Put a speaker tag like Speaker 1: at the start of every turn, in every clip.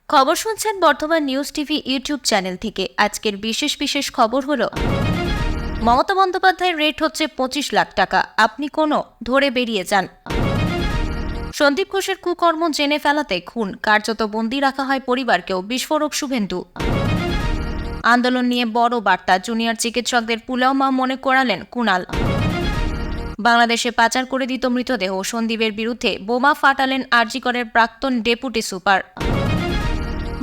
Speaker 1: খবর শুনছেন বর্তমান নিউজ টিভি ইউটিউব চ্যানেল থেকে। আজকের বিশেষ খবর হলো, মমতা বন্দ্যোপাধ্যায়ের রেট হচ্ছে 25 লাখ টাকা, আপনি কোনো ধরে বেরিয়ে যান। সন্দীপ ঘোষের কুকর্ম জেনে ফেলাতে খুন, কার্যত বন্দী রাখা হয় পরিবারকেও, বিস্ফোরক শুভেন্দু। আন্দোলন নিয়ে বড় বার্তা, জুনিয়র চিকিৎসকদের পুলাও মনে করালেন কুণাল। বাংলাদেশে পাচার করে দিত মৃতদেহ, সন্দীপের বিরুদ্ধে বোমা ফাটালেন আরজিকরের প্রাক্তন ডেপুটি সুপার।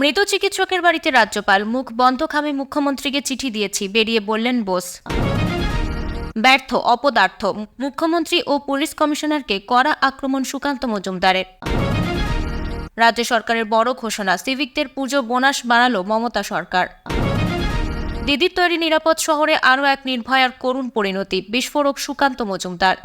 Speaker 1: মৃত চিকিৎসকের বাড়িতে রাজ্যপাল, মুখ বন্ধ খামে মুখ্যমন্ত্রীকে চিঠি দিয়েছি, বেরিয়ে বললেন বোস। ব্যর্থ অপদার্থ, মুখ্যমন্ত্রী ও পুলিশ কমিশনারকে কড়া আক্রমণ সুকান্ত মজুমদারের। রাজ্য সরকারের বড় ঘোষণা, সিভিকদের পুজো বোনাস বাড়ালো মমতা সরকার। দিদির তৈরি নিরাপদ শহরে আরও এক নির্ভয়ার করুণ পরিণতি, বিস্ফোরক সুকান্ত মজুমদার।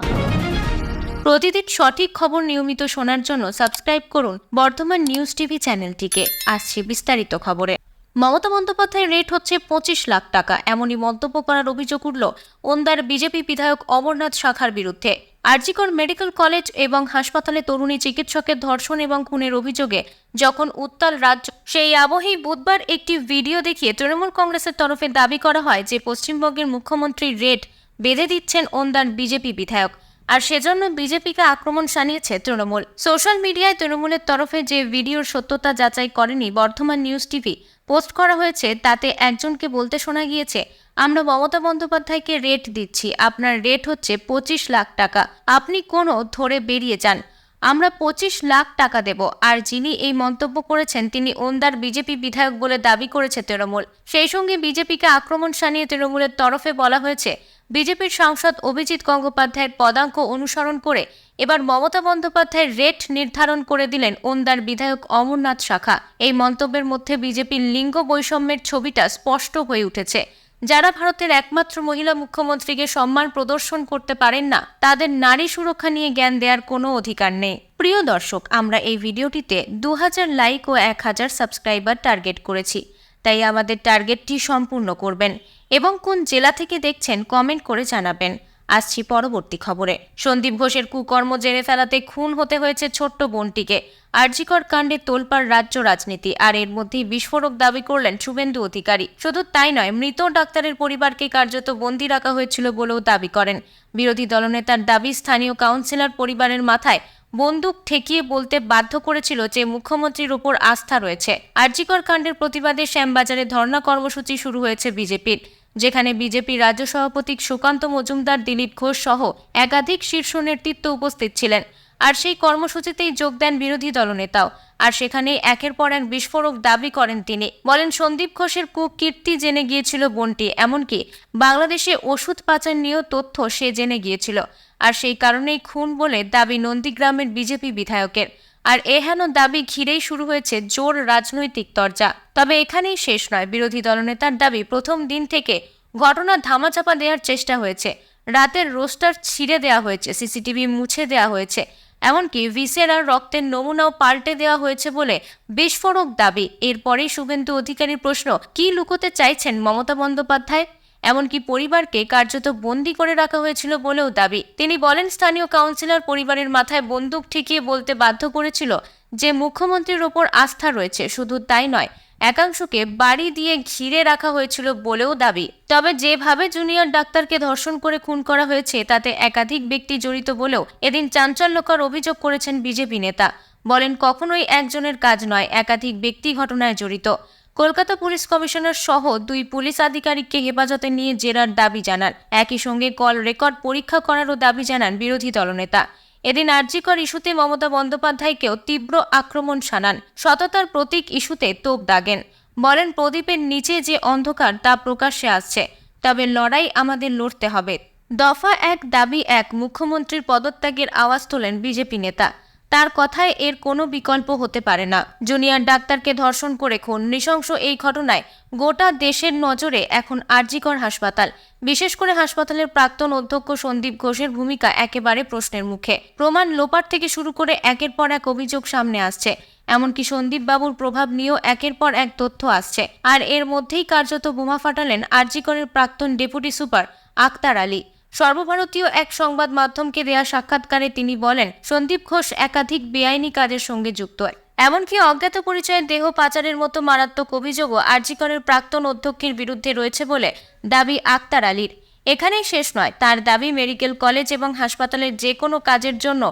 Speaker 1: প্রতিদিন সঠিক খবর নিয়মিত শোনার জন্য সাবস্ক্রাইব করুন বর্তমান নিউজ টিভি চ্যানেলটিকে। আসছে বিস্তারিত খবরে। মমতা বন্দ্যোপাধ্যায়ের রেট হচ্ছে 25 লাখ টাকা, এমনই মন্তব্য করার অভিযোগ উঠল ওন্দার বিজেপি বিধায়ক অমরনাথ শাখার বিরুদ্ধে। আরজিকর মেডিকেল কলেজ এবং হাসপাতালে তরুণী চিকিৎসকের ধর্ষণ এবং খুনের অভিযোগে যখন উত্তাল রাজ্য, সেই আবহেই বুধবার একটি ভিডিও দেখিয়ে তৃণমূল কংগ্রেসের তরফে দাবি করা হয় যে পশ্চিমবঙ্গের মুখ্যমন্ত্রীর রেট বেঁধে দিচ্ছেন ওন্দার বিজেপি বিধায়ক, আর সেজন্য বিজেপিকে আক্রমণ শানিয়েছে তৃণমূল। সোশ্যাল মিডিয়ায় তৃণমূলের তরফে যে ভিডিওর সত্যতা যাচাই করেনি বর্তমান নিউজ টিভি পোস্ট করা হয়েছে, তাতে একজনকে বলতে শোনা গিয়েছে, আমরা মমতা বন্দ্যোপাধ্যায়কে রেট দিচ্ছি, আপনার রেট হচ্ছে 25 লাখ টাকা, আপনি কোনো ধরে বেরিয়ে যান, আমরা 25 লাখ টাকা দেব। আর যিনি এই মন্তব্য করেছেন তিনি ওন্দার বিজেপি বিধায়ক বলে দাবি করেছে তৃণমূল। সেই সঙ্গে বিজেপিকে আক্রমণ শানিয়ে তৃণমূলের তরফে বলা হয়েছে, বিজেপির সাংসদ অভিজিৎ গঙ্গোপাধ্যায়ের পদাঙ্ক অনুসরণ করে এবার মমতা বন্দ্যোপাধ্যায়ের রেট নির্ধারণ করে দিলেন ওন্দার বিধায়ক অমরনাথ শাখা। এই মন্তব্যের মধ্যে বিজেপির লিঙ্গ বৈষম্যের ছবিটা স্পষ্ট হয়ে উঠেছে। যারা ভারতের একমাত্র মহিলা মুখ্যমন্ত্রীকে সম্মান প্রদর্শন করতে পারেন না, তাদের নারী সুরক্ষা নিয়ে জ্ঞান দেওয়ার কোনো অধিকার নেই। প্রিয় দর্শক, আমরা এই ভিডিওটিতে 2000 লাইক ও 1000 সাবস্ক্রাইবার টার্গেট করেছি, তাই আমাদের টার্গেটটি সম্পূর্ণ করবেন এবং কোন জেলা থেকে দেখছেন কমেন্ট করে জানাবেন। আসছি পরবর্তী খবরে। সন্দীপ ঘোষের কুকর্ম জেনে ফেলাতে খুন হতে হয়েছে ছোট্ট বোনটিকে। আরজিকর কাণ্ডে তোলপাড় রাজ্য রাজনীতি, আর এর মধ্যেই বিস্ফোরক দাবি করলেন শুভেন্দু অধিকারী। শুধু তাই নয়, মৃত ডাক্তারের পরিবারকে কার্যত বন্দী রাখা হয়েছিল বলেও দাবি করেন বিরোধী দলনেতার দাবি। স্থানীয় কাউন্সিলর পরিবারের মাথায় বন্দুক ঠেকিয়ে বলতে বাধ্য করেছিল যে মুখ্যমন্ত্রীর উপর আস্থা রয়েছে। আরজিকর কাণ্ডের প্রতিবাদে শ্যামবাজারে ধর্ণা কর্মসূচি শুরু হয়েছে বিজেপির, যেখানে বিজেপি রাজ্য সভাপতি সুকান্ত মজুমদার, দিলীপ ঘোষ সহ একাধিক শীর্ষ নেতৃত্ব উপস্থিত ছিলেন। আর সেই কর্মসূচিতেই যোগ দেন বিরোধী দলনেতাও। আর সেখানেই একের পর এক বিস্ফোরক দাবি করেন তিনি। বলেন, সন্দীপ ঘোষের কুকীর্তি জেনে গিয়েছিল বোনটি, এমনকি বাংলাদেশে ওষুধ পাচার নিয়েও তথ্য সে জেনে গিয়েছিল, আর সেই কারণেই খুন বলে দাবি নন্দীগ্রামের বিজেপি বিধায়কের। আর এহেন দাবি ঘিরেই শুরু হয়েছে জোর রাজনৈতিক তরজা। তবে এখানেই শেষ নয়। বিরোধী দলনেতার দাবি, প্রথম দিন থেকে ঘটনা ধামাচাপা দেওয়ার চেষ্টা হয়েছে, রাতের রোস্টার ছিঁড়ে দেওয়া হয়েছে, সিসিটিভি মুছে দেওয়া হয়েছে, এমনকি ভিসেরার রক্তের নমুনাও পাল্টে দেওয়া হয়েছে বলে বিস্ফোরক দাবি। এরপরেই শুভেন্দু অধিকারীর প্রশ্ন, কি লুকোতে চাইছেন মমতা বন্দ্যোপাধ্যায়? এমনকি পরিবারকে কার্যত বন্দী করে রাখা হয়েছিল বলেও দাবি। তিনি বলেন, স্থানীয় কাউন্সিলর পরিবারের মাথায় বন্দুক ঠেকিয়ে বলতে বাধ্য করেছিল যে মুখ্যমন্ত্রীর ওপর আস্থা রয়েছে। শুধু তাই নয়, একাংশকে বাড়ি দিয়ে ঘিরে রাখা হয়েছিল বলেও দাবি। তবে যেভাবে জুনিয়র ডাক্তারকে ধর্ষণ করে খুন করা হয়েছে তাতে একাধিক ব্যক্তি জড়িত বলেও এদিন চাঞ্চল্যকর অভিযোগ করেছেন বিজেপি নেতা। বলেন, কখনোই একজনের কাজ নয়, একাধিক ব্যক্তি ঘটনায় জড়িত। কলকাতা পুলিশ কমিশনার সহ 2 পুলিশ আধিকারিককে হেফাজতে নিয়ে জেরার দাবি জানান। একই সঙ্গে কল রেকর্ড পরীক্ষা করারও দাবি জানান বিরোধী দলনেতা। এদিন আরজিকর ইস্যুতে মমতা বন্দ্যোপাধ্যায়কেও তীব্র আক্রমণ শানান। সততার প্রতীক ইস্যুতে তোপ দাগেন। বলেন, প্রদীপের নিচে যে অন্ধকার তা প্রকাশ্যে আসছে, তবে লড়াই আমাদের লড়তে হবে। দফা 1 দাবি 1, মুখ্যমন্ত্রীর পদত্যাগের আওয়াজ তোলেন বিজেপি নেতা। তার কথায় এর কোনো বিকল্প হতে পারে না। জুনিয়র ডাক্তারকে ধর্ষণ করে খুন, নৃশংস এই ঘটনায় গোটা দেশের নজরে এখন আরজিকর হাসপাতাল। বিশেষ করে হাসপাতালের প্রাক্তন অধ্যক্ষ সন্দীপ ঘোষের ভূমিকা একেবারে প্রশ্নের মুখে। প্রমাণ লোপাট থেকে শুরু করে একের পর এক অভিযোগ সামনে আসছে। এমনকি সন্দীপ বাবুর প্রভাব নিয়েও একের পর এক তথ্য আসছে। আর এর মধ্যেই কার্যত বোমা ফাটালেন আরজিকরের প্রাক্তন ডেপুটি সুপার আক্তার আলী। সর্বভারতীয় এক সংবাদ মাধ্যমকে দেয়া সাক্ষাৎকারে তিনি বলেন, সন্দীপ ঘোষ একাধিক বেআইনি কাজের সঙ্গে যুক্ত। এমনকি অজ্ঞাত পরিচয়ের দেহ পাচারের মতো মারাত্মক অভিযোগও আরজি করের প্রাক্তন অধ্যক্ষের বিরুদ্ধে রয়েছে বলে দাবি আক্তার আলীর। এখানেই শেষ নয়, তার দাবি মেডিকেল কলেজ এবং হাসপাতালের যে কোনো কাজের জন্য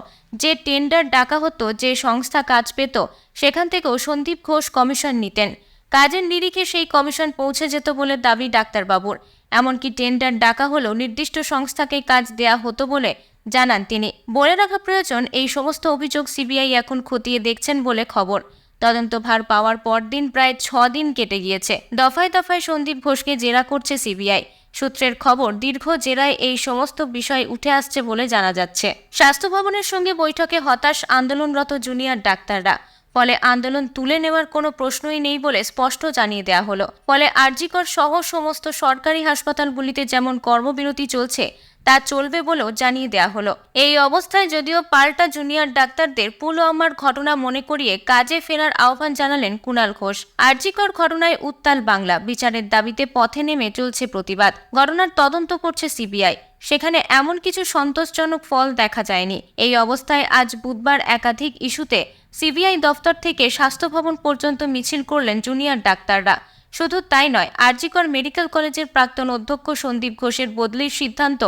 Speaker 1: যে টেন্ডার ডাকা হতো, যে সংস্থা কাজ পেত, সেখান থেকেও সন্দীপ ঘোষ কমিশন নিতেন। কাজের নিরিখে সেই কমিশন পৌঁছে যেত বলে দাবি ডাক্তারবাবুর। এমনকি টেন্ডার ডাকা হলেও নির্দিষ্ট সংস্থাকে কাজ দেয়া হতো বলে জানান তিনি। বলে রাখা প্রয়োজন, এই সমস্ত অভিযোগ সিবিআই এখন খতিয়ে দেখছেন বলে খবর। তদন্তভার পাওয়ার পরদিন প্রায় 6 দিন কেটে গিয়েছে। দফায় দফায় সন্দীপ ঘোষকে জেরা করছে সিবিআই। সূত্রের খবর, দীর্ঘ জেরায় এই সমস্ত বিষয় উঠে আসছে বলে জানা যাচ্ছে। স্বাস্থ্য ভবনের সঙ্গে বৈঠকে হতাশ আন্দোলনরত জুনিয়র ডাক্তাররা। ফলে আন্দোলন তুলে নেওয়ার কোনো প্রশ্নই নেই বলে স্পষ্ট জানিয়ে দেওয়া হলো। ফলে আরজি কর সহ সমস্ত সরকারি হাসপাতালগুলিতে যেমন কর্মবিরতি চলছে তা চলবে বলেও জানিয়ে দেওয়া হলো। এই অবস্থায় যদিও পাল্টা জুনিয়র ডাক্তারদের পুলওয়ামার ঘটনা মনে করিয়ে কাজে ফেরার আহ্বান জানালেন কুণাল ঘোষ। আরজি কর ঘটনায় উত্তাল বাংলা, বিচারের দাবিতে পথে নেমে চলছে প্রতিবাদ। ঘটনার তদন্ত করছে সিবিআই, সেখানে এমন কিছু সন্তোষজনক ফল দেখা যায়নি। এই অবস্থায় আজ বুধবার একাধিক ইস্যুতে সিবিআই দফতর থেকে স্বাস্থ্য ভবন পর্যন্ত মিছিল করলেন জুনিয়র ডাক্তাররা। শুধু তাই নয়, আরজি কর মেডিকেল কলেজের প্রাক্তন অধ্যক্ষ সন্দীপ ঘোষের বদলির সিদ্ধান্ত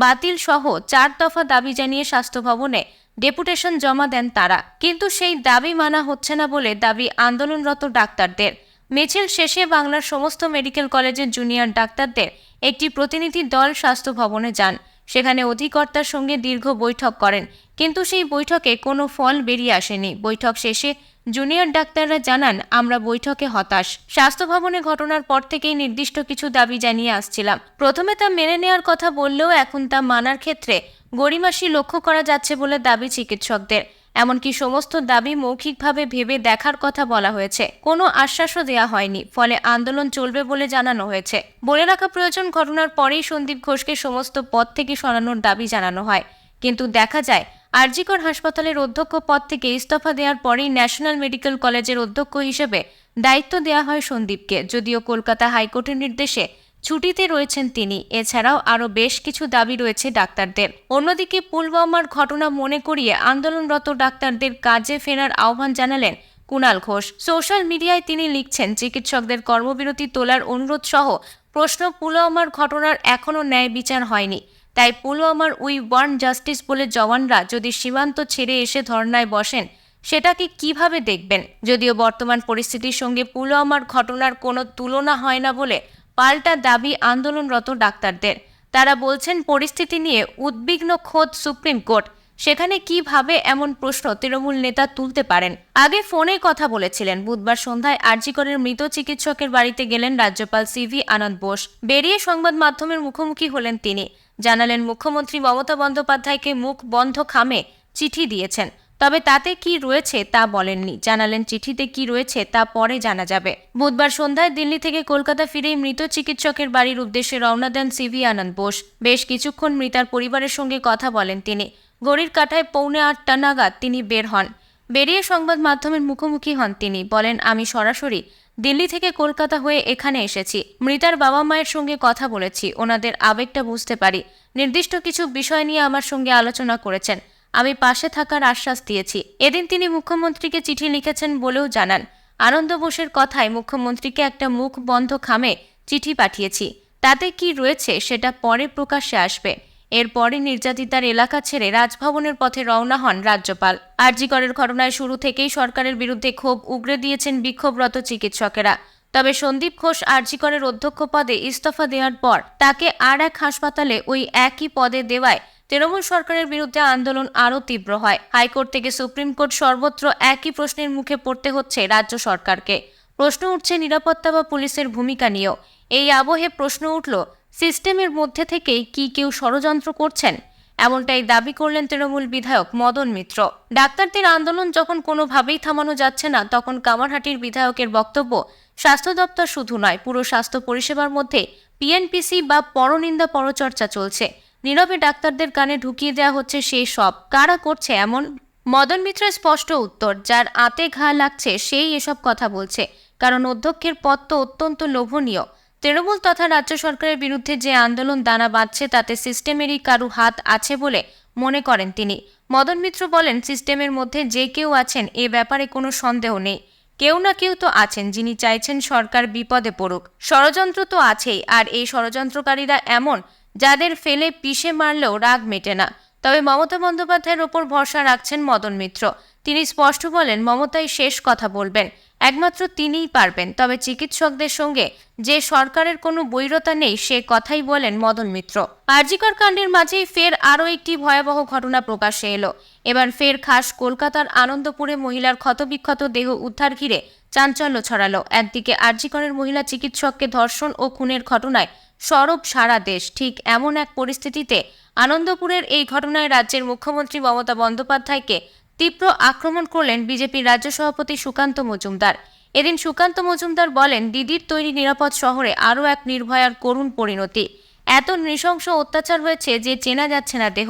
Speaker 1: বাতিল সহ 4 দফা দাবি জানিয়ে স্বাস্থ্য ভবনে ডেপুটেশন জমা দেন তারা। কিন্তু সেই দাবি মানা হচ্ছে না বলে দাবি আন্দোলনরত ডাক্তারদের। মিছিল শেষে বাংলার সমস্ত মেডিকেল কলেজের জুনিয়র ডাক্তারদের একটি প্রতিনিধি দল স্বাস্থ্য ভবনে যান। সেখানে অধিকর্তার সঙ্গে দীর্ঘ বৈঠক করেন, কিন্তু সেই বৈঠকে কোনো ফল বেরিয়ে আসেনি। বৈঠক শেষে জুনিয়র ডাক্তাররা জানান, আমরা বৈঠকে হতাশ। স্বাস্থ্য ভবনে ঘটনার পর থেকেই নির্দিষ্ট কিছু দাবি জানিয়ে আসছিলাম। প্রথমে তা মেনে নেওয়ার কথা বললেও এখন তা মানার ক্ষেত্রে গড়িমাসি লক্ষ্য করা যাচ্ছে বলে দাবি চিকিৎসকদের। এমনকি সমস্ত দাবি মৌখিকভাবে ভেবে দেখার কথা বলা হয়েছে, কোনো আশ্বাসও দেওয়া হয়নি। ফলে আন্দোলন চলবে বলে জানানো হয়েছে। বলে রাখা প্রয়োজন, ঘটনার পরেই সন্দীপ ঘোষকে সমস্ত পদ থেকে সরানোর দাবি জানানো হয়, কিন্তু দেখা যায় আরজি কর হাসপাতালের অধ্যক্ষ পদ থেকে ইস্তফা দেওয়ার পরেই ন্যাশনাল মেডিকেল কলেজের অধ্যক্ষ হিসেবে দায়িত্ব দেওয়া হয় সন্দীপকে। যদিও কলকাতা হাইকোর্টের নির্দেশে ছুটিতে রয়েছেন তিনি। এছাড়াও আরও বেশ কিছু দাবি রয়েছে ডাক্তারদের। অন্যদিকে পুলওয়ামার ঘটনা মনে করিয়ে আন্দোলনরত ডাক্তারদের কাজে ফেরার আহ্বান জানালেন কুণাল ঘোষ। সোশ্যাল মিডিয়ায় তিনি লিখছেন, চিকিৎসকদের কর্মবিরতি তোলার অনুরোধ সহ প্রশ্ন, পুলওয়ামার ঘটনার এখনও ন্যায় বিচার হয়নি। তাই পুলওয়ামার উই ওয়ান্ট জাস্টিস বলে জওয়ানরা যদি সীমান্ত ছেড়ে এসে ধর্নায় বসেন, সেটাকে কিভাবে দেখবেন? যদিও বর্তমান পরিস্থিতির সঙ্গে পুলওয়ামার ঘটনার কোনো তুলনা হয় না বলে পাল্টা দাবি আন্দোলনরত ডাক্তারদের। তারা বলছেন, পরিস্থিতি নিয়ে উদ্বিগ্ন খোদ সুপ্রিম কোর্ট, সেখানে কিভাবে এমন প্রশ্ন তৃণমূল নেতা তুলতে পারেন? আগে ফোনে কথা বলেছিলেন। বুধবার সন্ধ্যায় আরজি করের মৃত চিকিৎসকের বাড়িতে গেলেন রাজ্যপাল সিভি আনন্দ বোস। বেরিয়ে সংবাদ মাধ্যমের মুখোমুখি হলেন তিনি। জানালেন, মুখ্যমন্ত্রী মমতা বন্দ্যোপাধ্যায়কে মুখ বন্ধ খামে চিঠি দিয়েছেন, তবে তাতে কি রয়েছে তা বলেননি। জানালেন, চিঠিতে কি রয়েছে তা পরে জানা যাবে। বুধবার সন্ধ্যায় দিল্লি থেকে কলকাতা ফিরেই মৃত চিকিৎসকের বাড়ির উদ্দেশ্যে রওনা দেন সিভি আনন্দ বোস। বেশ কিছুক্ষণ মৃতার পরিবারের সঙ্গে কথা বলেন তিনি। ঘড়ির কাঁটায় 7:45 নাগাদ তিনি বের হন। বেরিয়ে সংবাদ মাধ্যমের মুখোমুখি হন তিনি। বলেন, আমি সরাসরি দিল্লি থেকে কলকাতা হয়ে এখানে এসেছি। মৃতার বাবা মায়ের সঙ্গে কথা বলেছি, ওনাদের আবেগটা বুঝতে পারি। নির্দিষ্ট কিছু বিষয় নিয়ে আমার সঙ্গে আলোচনা করেছেন, আমি পাশে থাকার আশ্বাস দিয়েছি। এদিন তিনি মুখ্যমন্ত্রীকে চিঠি লিখেছেন বলেও জানান। আনন্দ বোসের কথায়, মুখ্যমন্ত্রীকে একটা মুখ বন্ধ খামে চিঠি পাঠিয়েছি, তাতে কি রয়েছে সেটা পরে প্রকাশ্যে আসবে। এরপরে নির্যাতিতার এলাকা ছেড়ে রাজভবনের পথে রওনা হন রাজ্যপাল। আরজি করের ঘটনায় শুরু থেকেই সরকারের বিরুদ্ধে ক্ষোভ উগরে দিয়েছেন বিক্ষোভরত চিকিৎসকেরা। তবে সন্দীপ ঘোষ আরজি করের অধ্যক্ষ পদে ইস্তফা দেওয়ার পর তাকে আর এক হাসপাতালে ওই একই পদে দেওয়ায় তৃণমূল সরকারের বিরুদ্ধে আন্দোলন আরও তীব্র হয়। হাইকোর্ট থেকে সুপ্রিম কোর্ট সর্বত্র একই প্রশ্নের মুখে পড়তে হচ্ছে রাজ্য সরকারকে। প্রশ্ন উঠছে নিরাপত্তা বা পুলিশের ভূমিকা নিয়েও। এই আবহে প্রশ্ন উঠল, সিস্টেমের মধ্যে থেকেই কি কেউ ষড়যন্ত্র করছেন? এমনটাই দাবি করলেন তৃণমূল বিধায়ক মদন মিত্র। ডাক্তারদের আন্দোলন যখন কোনোভাবেই থামানো যাচ্ছে না, তখন কামারহাটির বিধায়কের বক্তব্য, স্বাস্থ্য দপ্তর শুধু নয়, পুরো স্বাস্থ্য পরিষেবার মধ্যে পিএনপিসি বা পরনিন্দা পরচর্চা চলছে। নীরবে ডাক্তারদের কানে ঢুকিয়ে দেওয়া হচ্ছে সেই সব। কারা করছে এমন? মদন মিত্রের স্পষ্ট উত্তর, যার আঁতে ঘা লাগছে সেই এসব কথা বলছে। কারণ অধ্যক্ষের পদ তো অত্যন্ত লোভনীয়। তৃণমূল তথা রাজ্য সরকারের বিরুদ্ধে যে আন্দোলন দানা বাঁধছে, তাতে সিস্টেমেরই কারু হাত আছে বলে মনে করেন তিনি। মদন মিত্র বলেন, সিস্টেমের মধ্যে যে কেউ আছেন এ ব্যাপারে কোনো সন্দেহ নেই। কেউ না কেউ তো আছেন যিনি চাইছেন সরকার বিপদে পড়ুক। ষড়যন্ত্র তো আছেই, আর এই ষড়যন্ত্রকারীরা এমন যাদের ফেলে পিষে মারলেও রাগ মেটে না। তবে মমতা বন্দ্যোপাধ্যায়ের ওপর ভরসা রাখছেন মদন মিত্র। তিনি স্পষ্ট বলেন, মমতাই শেষ কথা বলবেন, একমাত্র তিনিই পারবেন। তবে চিকিৎসকদের সঙ্গে যে সরকারের কোনো বৈরতা নেই সে কথাই বলেন মদন মিত্র। আর.জি. কর কাণ্ডের মাঝেই ফের আরও একটি ভয়াবহ ঘটনা প্রকাশ্যে এলো। এবার ফের খাস কলকাতার আনন্দপুরে মহিলার ক্ষতবিক্ষত দেহ উদ্ধার ঘিরে চাঞ্চল্য ছড়ালো। একদিকে আর.জি. করের মহিলা চিকিৎসককে ধর্ষণ ও খুনের ঘটনায় সরব সারা দেশ। ঠিক এমন এক পরিস্থিতিতে আনন্দপুরের এই ঘটনায় রাজ্যের মুখ্যমন্ত্রী মমতা বন্দ্যোপাধ্যায়কে তীব্র আক্রমণ করলেন বিজেপির রাজ্য সভাপতি সুকান্ত মজুমদার। এদিন সুকান্ত মজুমদার বলেন, দিদির তৈরি নিরাপদ শহরে আরও এক নির্ভয়ার করুণ পরিণতি। এত নৃশংস অত্যাচার হয়েছে যে চেনা যাচ্ছে না দেহ।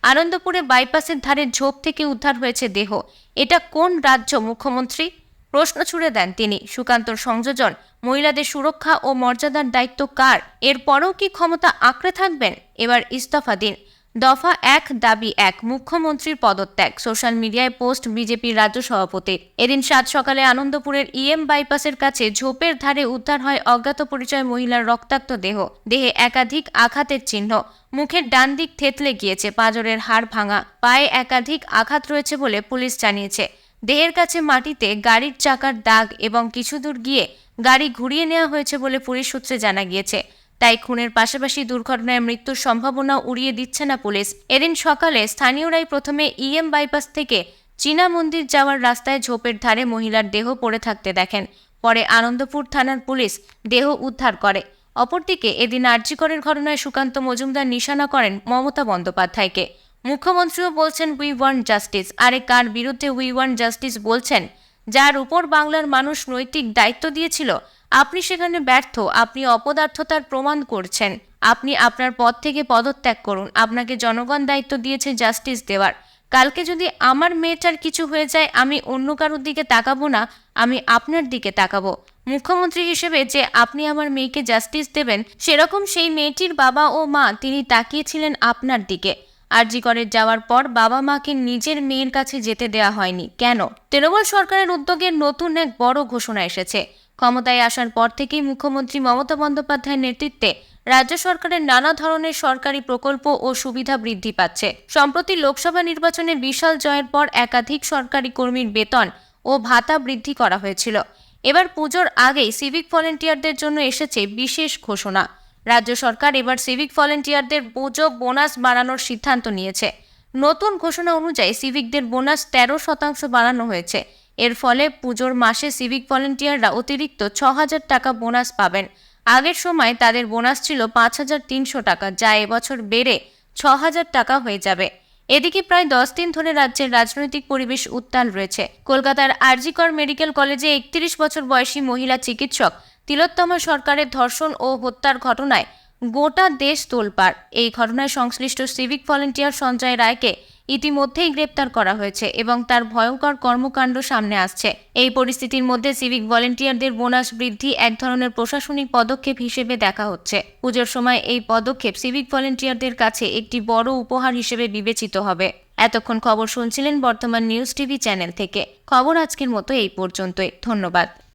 Speaker 1: আনন্দপুরে বাইপাসের ধারে ঝোপ থেকে উদ্ধার হয়েছে দেহ। এটা কোন রাজ্য মুখ্যমন্ত্রী? প্রশ্ন ছুড়ে দেন তিনি। সুকান্তর সংযোজন, মহিলাদের সুরক্ষা ও মর্যাদার দায়িত্ব কার? এরপরেও কি ক্ষমতা আঁকড়ে থাকবেন? এবার ইস্তফা দিন। দফা 1 দাবি 1, মুখ্যমন্ত্রীর পদত্যাগ। সোশ্যাল মিডিয়ায় পোস্ট বিজেপির রাজ্য সভাপতির। এদিন 7 সকালে আনন্দপুরের ইএম বাইপাসের কাছে ঝোপের ধারে উদ্ধার হয় অজ্ঞাত পরিচয় মহিলার রক্তাক্ত দেহ। দেহে একাধিক আঘাতের চিহ্ন, মুখের ডান দিক থেতলে গিয়েছে, পাঁজরের হাড় ভাঙা, পায়ে একাধিক আঘাত রয়েছে বলে পুলিশ জানিয়েছে। দেহের কাছে মাটিতে গাড়ির চাকার দাগ এবং কিছু দূর গিয়ে গাড়ি ঘুরিয়ে নেওয়া হয়েছে বলে পুলিশ সূত্রে জানা গিয়েছে। তাই খুনের পাশাপাশি দুর্ঘটনায় মৃত্যুর সম্ভাবনা উড়িয়ে দিচ্ছে না পুলিশ। এদিন সকালে স্থানীয়রাই প্রথমে ইএম বাইপাস থেকে চীনা মন্দির যাওয়ার রাস্তায় ঝোপের ধারে মহিলার দেহ পড়ে থাকতে দেখেন। পরে আনন্দপুর থানার পুলিশ দেহ উদ্ধার করে। অপরদিকে এদিন আর.জি. করের ঘটনায় সুকান্ত মজুমদার নিশানা করেন মমতা বন্দ্যোপাধ্যায়কে। মুখ্যমন্ত্রীও বলছেন, উই ওয়ান্ট জাস্টিস। আরে কার বিরুদ্ধে উই ওয়ান্ট জাস্টিস বলছেন? যার উপর বাংলার মানুষ নৈতিক দায়িত্ব দিয়েছিল, আপনি সেখানে ব্যর্থ। আপনি অপদার্থতার প্রমাণ করছেন। আপনি আপনার পদ থেকে পদত্যাগ করুন। আপনাকে জনগণ দায়িত্ব দিয়েছে জাস্টিস দেওয়ার। কালকে যদি আমার মেয়েটার কিছু হয়ে যায়, আমি অন্য কারোর দিকে তাকাবো না, আমি আপনার দিকে তাকাবো। মুখ্যমন্ত্রী হিসেবে যে আপনি আমার মেয়েকে জাস্টিস দেবেন, সেরকম সেই মেয়েটির বাবা ও মা তিনি তাকিয়েছিলেন আপনার দিকে। আর.জি. করের যাওয়ার পর বাবা মাকে নিজের মেয়ের কাছে যেতে দেওয়া হয়নি কেন? তৃণমূল সরকারের উদ্যোগে নতুন এক বড় ঘোষণা এসেছে। ক্ষমতায় আসার পর থেকেই মুখ্যমন্ত্রী মমতা বন্দ্যোপাধ্যায়ের নেতৃত্বে রাজ্য সরকারের নানা ধরনের সরকারি প্রকল্প ও সুবিধা বৃদ্ধি পাচ্ছে। সম্প্রতি লোকসভা নির্বাচনে বিশাল জয়ের পর একাধিক সরকারি কর্মীর বেতন ও ভাতা বৃদ্ধি করা হয়েছিল। এবার পুজোর আগেই সিভিক ভলেন্টিয়ারদের জন্য এসেছে বিশেষ ঘোষণা। রাজ্য সরকার এবার সিভিক ভলেন্টিয়ারদের পুজো বোনাস বাড়ানোর সিদ্ধান্ত নিয়েছে। নতুন ঘোষণা অনুযায়ী সিভিকদের বোনাস 13% বাড়ানো হয়েছে। এর ফলে পুজোর মাসে সিভিক ভলেন্টিয়াররা অতিরিক্ত 6,000 টাকা বোনাস পাবেন। আগের সময় তাদের বোনাস ছিল 5,300 টাকা, যা এবছর বেড়ে 6,000 টাকা হয়ে যাবে। এদিকে প্রায় 10 দিন ধরে রাজ্যের রাজনৈতিক পরিবেশ উত্তাল রয়েছে। কলকাতার আর.জি. কর মেডিকেল কলেজে 31 বছর বয়সী মহিলা চিকিৎসক তিলোত্তমা সরকারের ধর্ষণ ও হত্যার ঘটনায় গোটা দেশ তোলপাড়। এই ঘটনায় সংশ্লিষ্ট সিভিক ভলেন্টিয়ার সঞ্জয় রায়কে ইতিমধ্যেই গ্রেপ্তার করা হয়েছে এবং তার ভয়ঙ্কর কর্মকাণ্ড সামনে আসছে। এই পরিস্থিতির মধ্যে সিভিক ভলেন্টিয়ারদের বোনাস বৃদ্ধি এক ধরনের প্রশাসনিক পদক্ষেপ হিসেবে দেখা হচ্ছে। পুজোর সময় এই পদক্ষেপ সিভিক ভলেন্টিয়ারদের কাছে একটি বড় উপহার হিসেবে বিবেচিত হবে। এতক্ষণ খবর শুনছিলেন বর্তমান নিউজ টিভি চ্যানেল থেকে। খবর আজকের মতো এই পর্যন্তই। ধন্যবাদ।